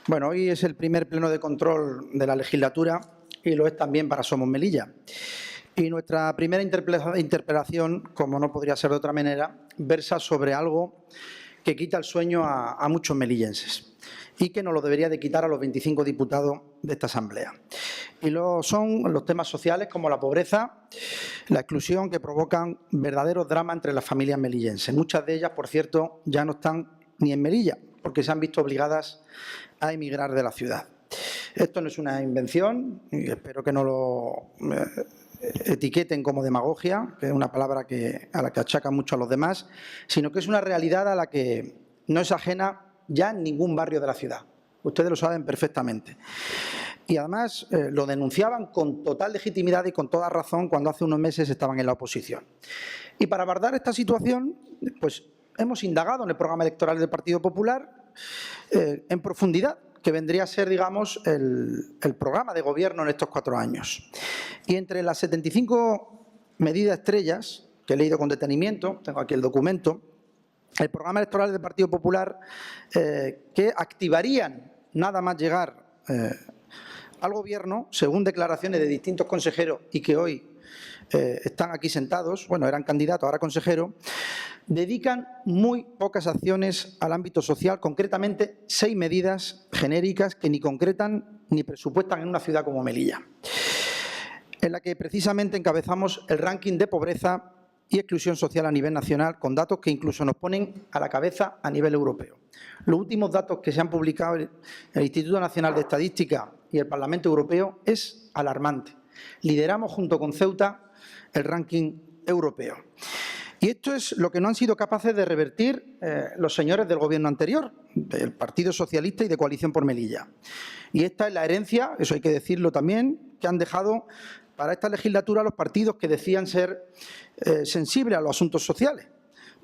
Bueno, hoy es el primer pleno de control de la legislatura y lo es también para Somos Melilla. Y nuestra primera interpelación, como no podría ser de otra manera, versa sobre algo que quita el sueño a muchos melillenses y que nos lo debería de quitar a los 25 diputados de esta Asamblea. Y son los temas sociales como la pobreza, la exclusión, que provocan verdaderos dramas entre las familias melillenses. Muchas de ellas, por cierto, ya no están ni en Melilla, porque se han visto obligadas a emigrar de la ciudad. Esto no es una invención, y espero que no lo etiqueten como demagogia, que es una palabra a la que achacan mucho a los demás, sino que es una realidad a la que no es ajena ya en ningún barrio de la ciudad. Ustedes lo saben perfectamente. Y además lo denunciaban con total legitimidad y con toda razón cuando hace unos meses estaban en la oposición. Y para abordar esta situación, pues hemos indagado en el programa electoral del Partido Popular en profundidad, que vendría a ser, digamos, el programa de gobierno en estos 4 años. Y entre las 75 medidas estrellas que he leído con detenimiento, tengo aquí el documento, el programa electoral del Partido Popular que activarían nada más llegar al Gobierno, según declaraciones de distintos consejeros y que hoy están aquí sentados, bueno, eran candidatos, ahora consejeros, dedican muy pocas acciones al ámbito social, concretamente 6 medidas genéricas que ni concretan ni presupuestan en una ciudad como Melilla, en la que precisamente encabezamos el ranking de pobreza y exclusión social a nivel nacional, con datos que incluso nos ponen a la cabeza a nivel europeo. Los últimos datos que se han publicado en el Instituto Nacional de Estadística y el Parlamento Europeo es alarmante. Lideramos junto con Ceuta el ranking europeo. Y esto es lo que no han sido capaces de revertir los señores del Gobierno anterior, del Partido Socialista y de Coalición por Melilla. Y esta es la herencia, eso hay que decirlo también, que han dejado para esta legislatura los partidos que decían ser sensibles a los asuntos sociales.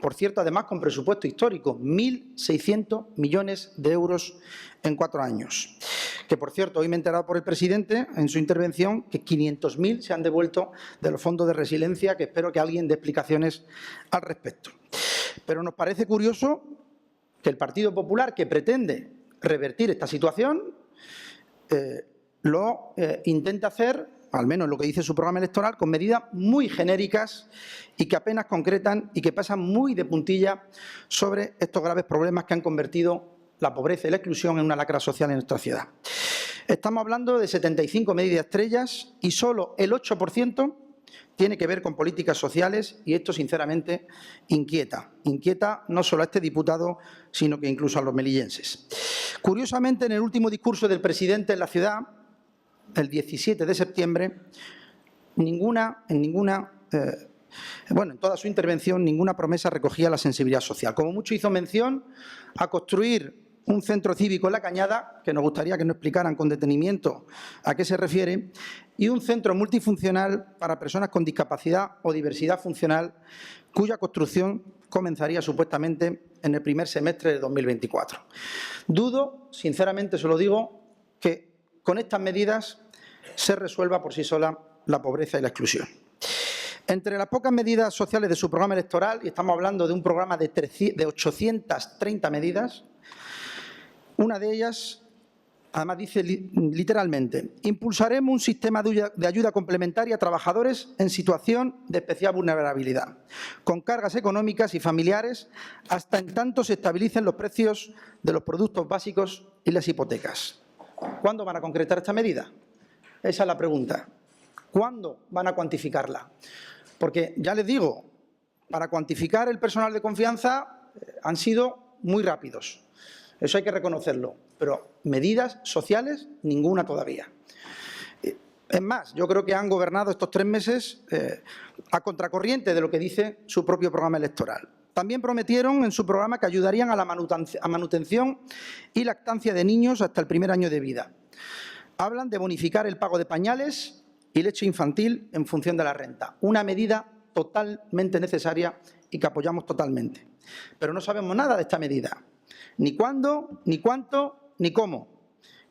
Por cierto, además con presupuesto histórico, 1.600 millones de euros en 4 años. Que, por cierto, hoy me he enterado por el presidente en su intervención que 500.000 se han devuelto de los fondos de resiliencia, que espero que alguien dé explicaciones al respecto. Pero nos parece curioso que el Partido Popular, que pretende revertir esta situación, lo intente hacer, al menos lo que dice su programa electoral, con medidas muy genéricas y que apenas concretan y que pasan muy de puntilla sobre estos graves problemas que han convertido la pobreza y la exclusión en una lacra social en nuestra ciudad. Estamos hablando de 75 medidas estrellas y solo el 8% tiene que ver con políticas sociales, y esto sinceramente inquieta. Inquieta no solo a este diputado, sino que incluso a los melillenses. Curiosamente, en el último discurso del presidente en la ciudad, el 17 de septiembre, en toda su intervención, ninguna promesa recogía la sensibilidad social. Como mucho hizo mención a construir un centro cívico en La Cañada, que nos gustaría que nos explicaran con detenimiento a qué se refiere, y un centro multifuncional para personas con discapacidad o diversidad funcional, cuya construcción comenzaría supuestamente en el primer semestre de 2024. Dudo, sinceramente se lo digo, que con estas medidas se resuelva por sí sola la pobreza y la exclusión. Entre las pocas medidas sociales de su programa electoral, y estamos hablando de un programa de 830 medidas, una de ellas, además, dice literalmente: impulsaremos un sistema de ayuda complementaria a trabajadores en situación de especial vulnerabilidad, con cargas económicas y familiares hasta en tanto se estabilicen los precios de los productos básicos y las hipotecas. ¿Cuándo van a concretar esta medida? Esa es la pregunta. ¿Cuándo van a cuantificarla? Porque, ya les digo, para cuantificar el personal de confianza han sido muy rápidos. Eso hay que reconocerlo. Pero medidas sociales, ninguna todavía. Es más, yo creo que han gobernado estos 3 meses a contracorriente de lo que dice su propio programa electoral. También prometieron en su programa que ayudarían a la manutención y lactancia de niños hasta el primer año de vida. Hablan de bonificar el pago de pañales y leche infantil en función de la renta. Una medida totalmente necesaria y que apoyamos totalmente. Pero no sabemos nada de esta medida. Ni cuándo, ni cuánto, ni cómo.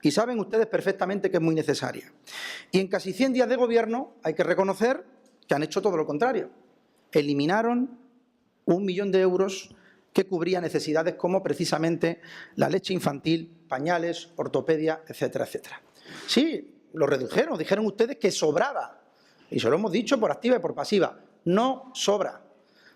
Y saben ustedes perfectamente que es muy necesaria. Y en casi 100 días de gobierno hay que reconocer que han hecho todo lo contrario. Eliminaron 1 millón de euros que cubría necesidades como precisamente la leche infantil, pañales, ortopedia, etcétera, etcétera. Sí, lo redujeron, dijeron ustedes que sobraba. Y se lo hemos dicho por activa y por pasiva. No sobra.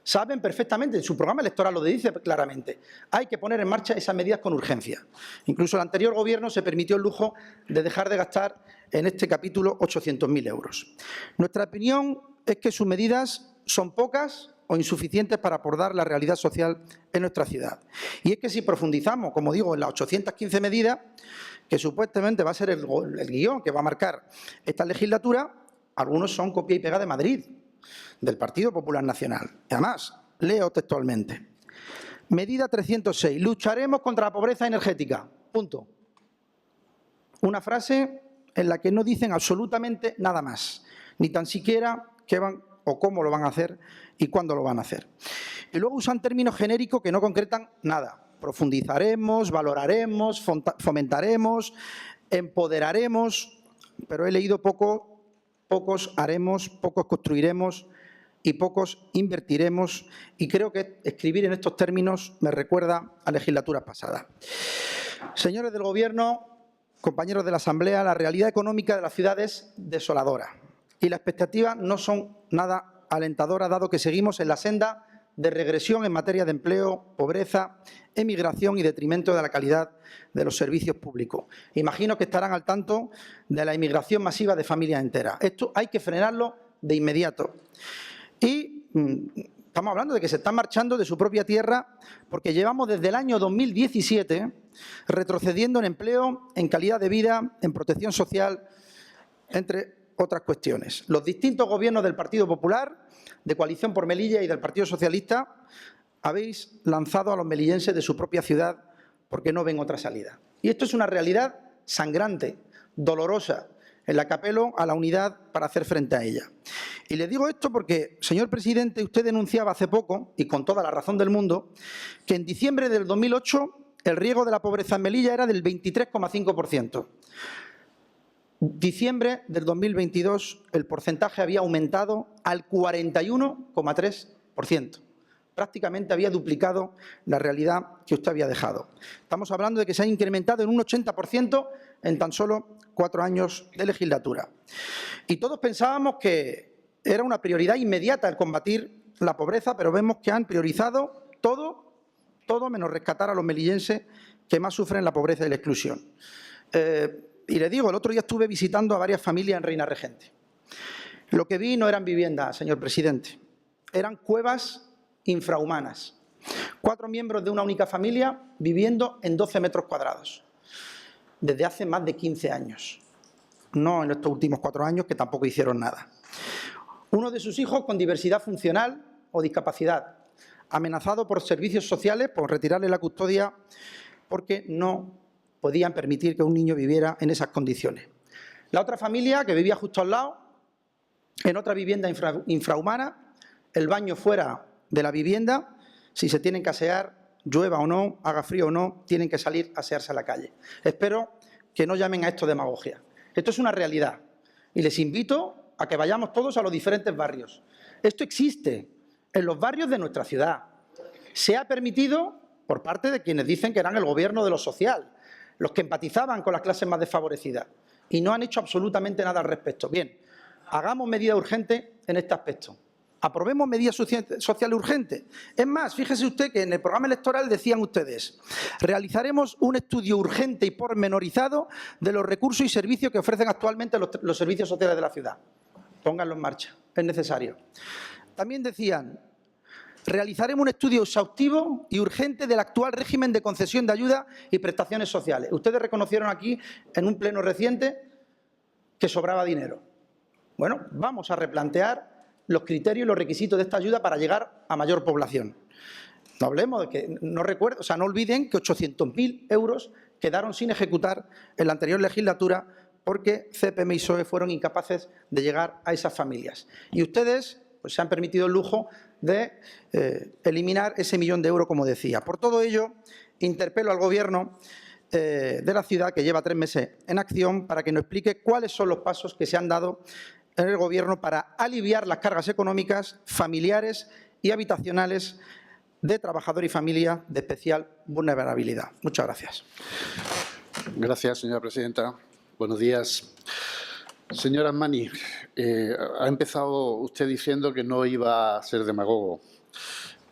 Saben perfectamente, en su programa electoral lo dice claramente, hay que poner en marcha esas medidas con urgencia. Incluso el anterior Gobierno se permitió el lujo de dejar de gastar en este capítulo 800.000 euros. Nuestra opinión es que sus medidas son pocas o insuficientes para abordar la realidad social en nuestra ciudad. Y es que si profundizamos, como digo, en las 815 medidas, que supuestamente va a ser el guión que va a marcar esta legislatura, algunos son copia y pega de Madrid, del Partido Popular Nacional. Y además, leo textualmente. Medida 306. Lucharemos contra la pobreza energética. Punto. Una frase en la que no dicen absolutamente nada más, ni tan siquiera qué van o cómo lo van a hacer y cuándo lo van a hacer. Y luego usan términos genéricos que no concretan nada. Profundizaremos, valoraremos, fomentaremos, empoderaremos, pero he leído pocos haremos, pocos construiremos y pocos invertiremos, y creo que escribir en estos términos me recuerda a legislaturas pasadas. Señores del Gobierno, compañeros de la Asamblea, la realidad económica de la ciudad es desoladora y las expectativas no son nada alentadoras, dado que seguimos en la senda de regresión en materia de empleo, pobreza, emigración y detrimento de la calidad de los servicios públicos. Imagino que estarán al tanto de la inmigración masiva de familias enteras. Esto hay que frenarlo de inmediato. Y estamos hablando de que se están marchando de su propia tierra porque llevamos desde el año 2017 retrocediendo en empleo, en calidad de vida, en protección social, entre otras cuestiones. Los distintos gobiernos del Partido Popular, de Coalición por Melilla y del Partido Socialista, habéis lanzado a los melillenses de su propia ciudad porque no ven otra salida. Y esto es una realidad sangrante, dolorosa, en la que apelo a la unidad para hacer frente a ella. Y le digo esto porque, señor presidente, usted denunciaba hace poco, y con toda la razón del mundo, que en diciembre del 2008 el riesgo de la pobreza en Melilla era del 23,5%. Diciembre del 2022 el porcentaje había aumentado al 41,3%. Prácticamente había duplicado la realidad que usted había dejado. Estamos hablando de que se ha incrementado en un 80% en tan solo 4 años de legislatura. Y todos pensábamos que era una prioridad inmediata el combatir la pobreza, pero vemos que han priorizado todo menos rescatar a los melillenses que más sufren la pobreza y la exclusión. Y le digo, el otro día estuve visitando a varias familias en Reina Regente. Lo que vi no eran viviendas, señor presidente, eran cuevas infrahumanas. 4 miembros de una única familia viviendo en 12 metros cuadrados, desde hace más de 15 años. No en estos últimos 4 años, que tampoco hicieron nada. Uno de sus hijos con diversidad funcional o discapacidad, amenazado por servicios sociales por retirarle la custodia porque no podían permitir que un niño viviera en esas condiciones. La otra familia, que vivía justo al lado, en otra vivienda infrahumana, el baño fuera de la vivienda, si se tienen que asear, llueva o no, haga frío o no, tienen que salir a asearse a la calle. Espero que no llamen a esto demagogia. Esto es una realidad y les invito a que vayamos todos a los diferentes barrios. Esto existe en los barrios de nuestra ciudad. Se ha permitido por parte de quienes dicen que eran el gobierno de lo social, los que empatizaban con las clases más desfavorecidas, y no han hecho absolutamente nada al respecto. Bien, hagamos medidas urgentes en este aspecto. Aprobemos medidas sociales urgentes. Es más, fíjese usted que en el programa electoral decían ustedes: realizaremos un estudio urgente y pormenorizado de los recursos y servicios que ofrecen actualmente los servicios sociales de la ciudad. Pónganlo en marcha, es necesario. También decían: realizaremos un estudio exhaustivo y urgente del actual régimen de concesión de ayudas y prestaciones sociales. Ustedes reconocieron aquí, en un pleno reciente, que sobraba dinero. Bueno, vamos a replantear los criterios y los requisitos de esta ayuda para llegar a mayor población. No hablemos de que, no olviden que 800.000 euros quedaron sin ejecutar en la anterior legislatura porque CPM y PSOE fueron incapaces de llegar a esas familias. Y ustedes pues, se han permitido el lujo de eliminar ese 1 millón de euros, como decía. Por todo ello, interpelo al Gobierno de la ciudad, que lleva 3 meses en acción, para que nos explique cuáles son los pasos que se han dado en el Gobierno para aliviar las cargas económicas, familiares y habitacionales de trabajador y familia de especial vulnerabilidad. Muchas gracias. Gracias, señora presidenta. Buenos días. Señora Armani, ha empezado usted diciendo que no iba a ser demagogo.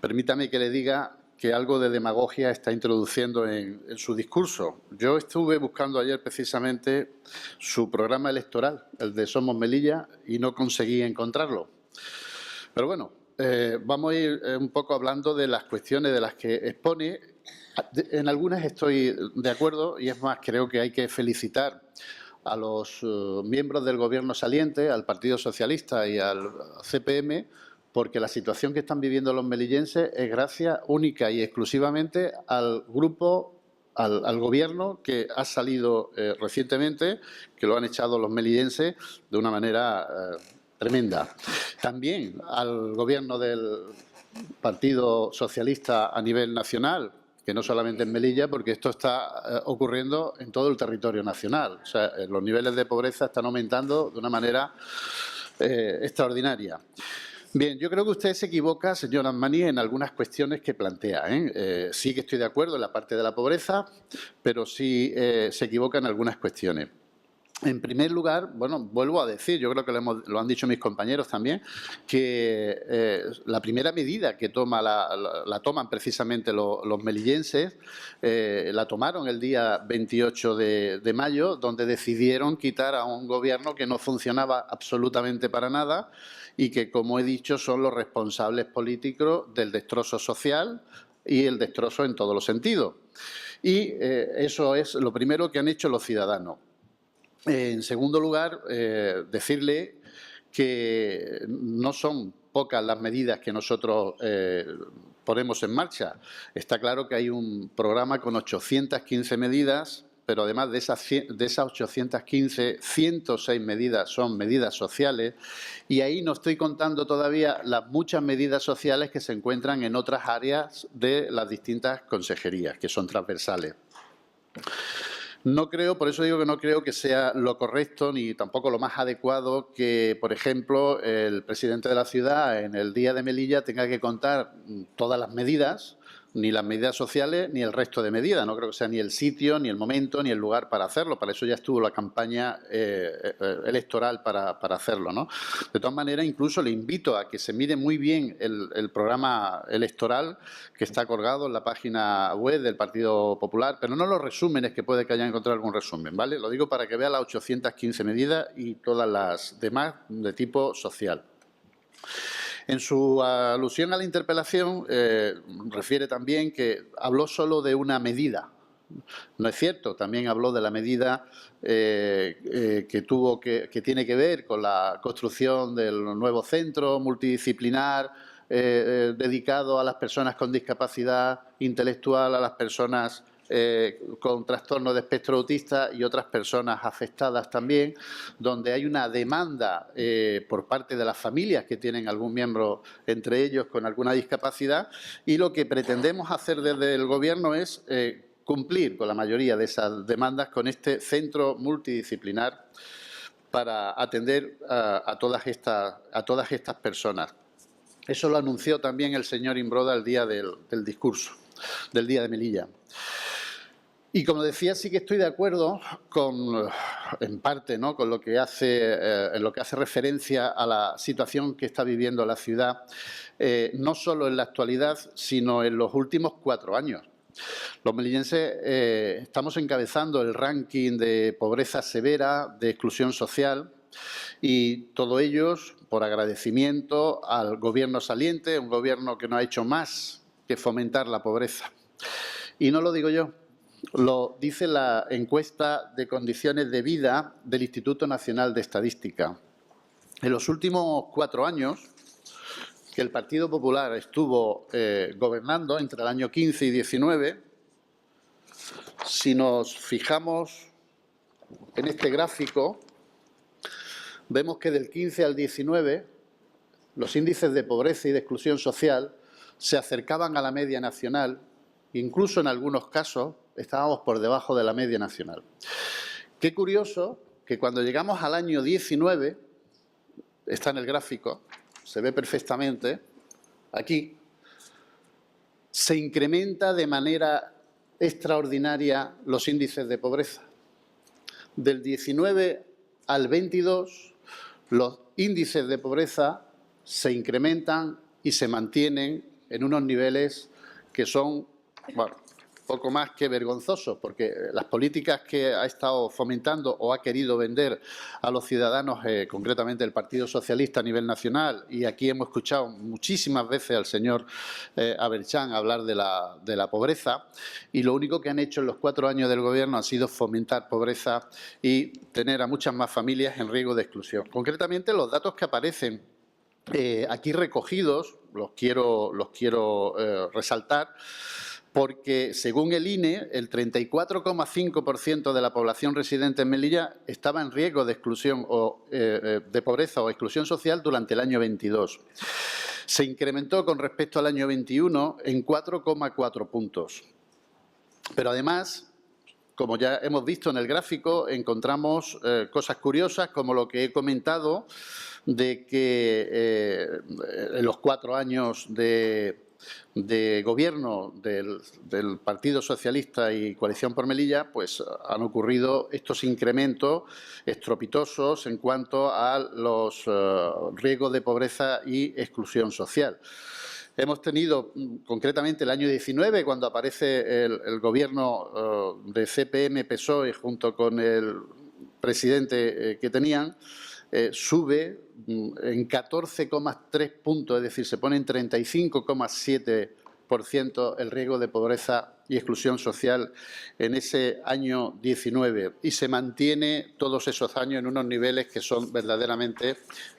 Permítame que le diga que algo de demagogia está introduciendo en su discurso. Yo estuve buscando ayer precisamente su programa electoral, el de Somos Melilla, y no conseguí encontrarlo. Pero bueno, vamos a ir un poco hablando de las cuestiones de las que expone. En algunas estoy de acuerdo y es más, creo que hay que felicitar a los miembros del Gobierno saliente, al Partido Socialista y al CPM, porque la situación que están viviendo los melillenses es gracias única y exclusivamente al grupo, al Gobierno que ha salido recientemente, que lo han echado los melillenses de una manera tremenda. También al Gobierno del Partido Socialista a nivel nacional, que no solamente en Melilla, porque esto está ocurriendo en todo el territorio nacional. O sea, los niveles de pobreza están aumentando de una manera extraordinaria. Bien, yo creo que usted se equivoca, señor Armani, en algunas cuestiones que plantea. Sí que estoy de acuerdo en la parte de la pobreza, pero sí se equivoca en algunas cuestiones. En primer lugar, bueno, vuelvo a decir, yo creo que lo han dicho mis compañeros también, que la primera medida que la toman precisamente los melillenses, la tomaron el día 28 de mayo, donde decidieron quitar a un gobierno que no funcionaba absolutamente para nada y que, como he dicho, son los responsables políticos del destrozo social y el destrozo en todos los sentidos. Y eso es lo primero que han hecho los ciudadanos. En segundo lugar, decirle que no son pocas las medidas que nosotros ponemos en marcha. Está claro que hay un programa con 815 medidas, pero además de esas 815, 106 medidas son medidas sociales y ahí no estoy contando todavía las muchas medidas sociales que se encuentran en otras áreas de las distintas consejerías, que son transversales. No creo, por eso digo que no creo que sea lo correcto ni tampoco lo más adecuado que, por ejemplo, el presidente de la ciudad en el día de Melilla tenga que contar todas las medidas, ni las medidas sociales ni el resto de medidas. No creo que sea ni el sitio, ni el momento, ni el lugar para hacerlo. Para eso ya estuvo la campaña electoral para hacerlo, ¿no? De todas maneras, incluso le invito a que se mire muy bien el programa electoral que está colgado en la página web del Partido Popular, pero no los resúmenes, que puede que hayan encontrado algún resumen, ¿vale? Lo digo para que vea las 815 medidas y todas las demás de tipo social. En su alusión a la interpelación, refiere también que habló solo de una medida. No es cierto, también habló de la medida que tiene que ver con la construcción del nuevo centro multidisciplinar dedicado a las personas con discapacidad intelectual, a las personas con trastorno de espectro autista y otras personas afectadas también, donde hay una demanda por parte de las familias que tienen algún miembro entre ellos con alguna discapacidad, y lo que pretendemos hacer desde el Gobierno es cumplir con la mayoría de esas demandas con este centro multidisciplinar para atender a todas estas personas. Eso lo anunció también el señor Imbroda el día del discurso, del día de Melilla. Y como decía, sí que estoy de acuerdo en parte, ¿no?, con lo que hace referencia a la situación que está viviendo la ciudad, no solo en la actualidad, sino en los últimos 4 años. Los melillenses estamos encabezando el ranking de pobreza severa, de exclusión social, y todo ello por agradecimiento al Gobierno saliente, un Gobierno que no ha hecho más que fomentar la pobreza. Y no lo digo yo. Lo dice la encuesta de condiciones de vida del Instituto Nacional de Estadística. En los últimos 4 años que el Partido Popular estuvo gobernando, entre el año 15 y 19, si nos fijamos en este gráfico, vemos que del 15 al 19 los índices de pobreza y de exclusión social se acercaban a la media nacional, incluso en algunos casos estábamos por debajo de la media nacional. Qué curioso que cuando llegamos al año 19, está en el gráfico, se ve perfectamente aquí, se incrementa de manera extraordinaria los índices de pobreza. Del 19 al 22, los índices de pobreza se incrementan y se mantienen en unos niveles que son, bueno, poco más que vergonzosos, porque las políticas que ha estado fomentando o ha querido vender a los ciudadanos, concretamente el Partido Socialista a nivel nacional, y aquí hemos escuchado muchísimas veces al señor Aberchán hablar de la pobreza, y lo único que han hecho en los 4 años del Gobierno ha sido fomentar pobreza y tener a muchas más familias en riesgo de exclusión. Concretamente, los datos que aparecen aquí recogidos, los quiero resaltar, porque según el INE, el 34,5% de la población residente en Melilla estaba en riesgo de exclusión o de pobreza o exclusión social durante el año 22. Se incrementó con respecto al año 21 en 4,4 puntos. Pero además, como ya hemos visto en el gráfico, encontramos cosas curiosas como lo que he comentado de que en los 4 años de gobierno del Partido Socialista y Coalición por Melilla, pues han ocurrido estos incrementos estrepitosos en cuanto a los riesgos de pobreza y exclusión social. Hemos tenido, concretamente, el año 19, cuando aparece el Gobierno de CPM-PSOE junto con el presidente que tenían, sube en 14,3 puntos, es decir, se pone en 35,7% el riesgo de pobreza y exclusión social en ese año 19 y se mantiene todos esos años en unos niveles que son verdaderamente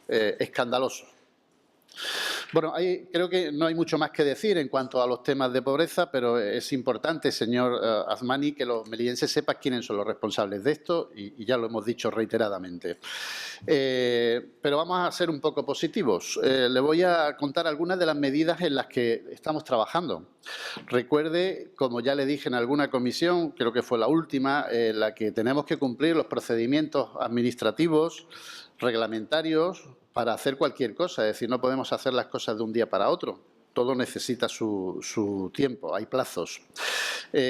escandalosos. Bueno, creo que no hay mucho más que decir en cuanto a los temas de pobreza, pero es importante, señor Azmani, que los melillenses sepan quiénes son los responsables de esto y ya lo hemos dicho reiteradamente. Pero vamos a ser un poco positivos. Le voy a contar algunas de las medidas en las que estamos trabajando. Recuerde, como ya le dije en alguna comisión, creo que fue la última, en la que tenemos que cumplir los procedimientos administrativos, reglamentarios, para hacer cualquier cosa. Es decir, no podemos hacer las cosas de un día para otro. Todo necesita su tiempo, hay plazos.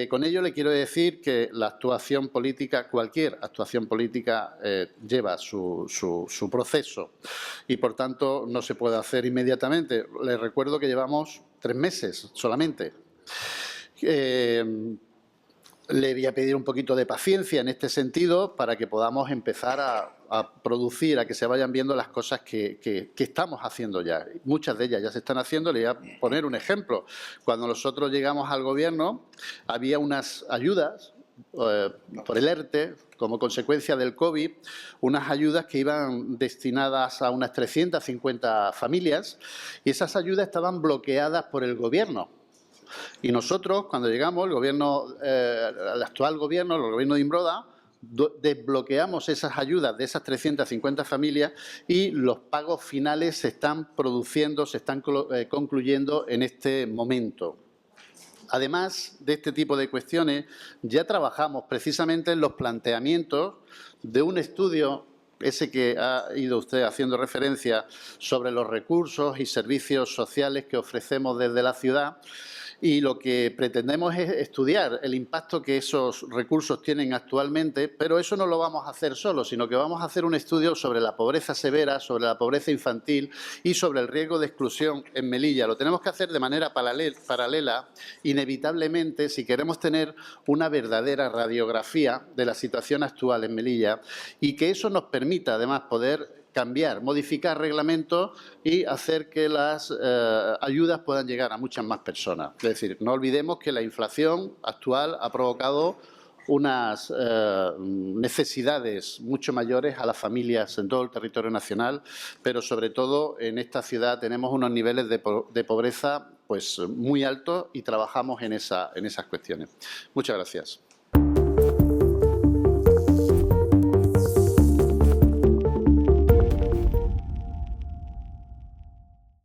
Con ello le quiero decir que la actuación política, cualquier actuación política, lleva su proceso y, por tanto, no se puede hacer inmediatamente. Les recuerdo que llevamos 3 meses solamente. Le voy a pedir un poquito de paciencia en este sentido para que podamos empezar a producir, a que se vayan viendo las cosas que estamos haciendo ya. Muchas de ellas ya se están haciendo. Le voy a poner un ejemplo. Cuando nosotros llegamos al Gobierno había unas ayudas por el ERTE, como consecuencia del COVID, unas ayudas que iban destinadas a unas 350 familias y esas ayudas estaban bloqueadas por el Gobierno. Y nosotros, cuando llegamos, el actual Gobierno, el Gobierno de Imbroda, desbloqueamos esas ayudas de esas 350 familias y los pagos finales se están produciendo, se están concluyendo en este momento. Además de este tipo de cuestiones, ya trabajamos precisamente en los planteamientos de un estudio, ese que ha ido usted haciendo referencia, sobre los recursos y servicios sociales que ofrecemos desde la ciudad. Y lo que pretendemos es estudiar el impacto que esos recursos tienen actualmente, pero eso no lo vamos a hacer solos, sino que vamos a hacer un estudio sobre la pobreza severa, sobre la pobreza infantil y sobre el riesgo de exclusión en Melilla. Lo tenemos que hacer de manera paralela, inevitablemente, si queremos tener una verdadera radiografía de la situación actual en Melilla y que eso nos permita, además, poder cambiar, modificar reglamentos y hacer que las ayudas puedan llegar a muchas más personas. Es decir, no olvidemos que la inflación actual ha provocado unas necesidades mucho mayores a las familias en todo el territorio nacional, pero sobre todo en esta ciudad tenemos unos niveles de pobreza pues muy altos y trabajamos en esas cuestiones. Muchas gracias.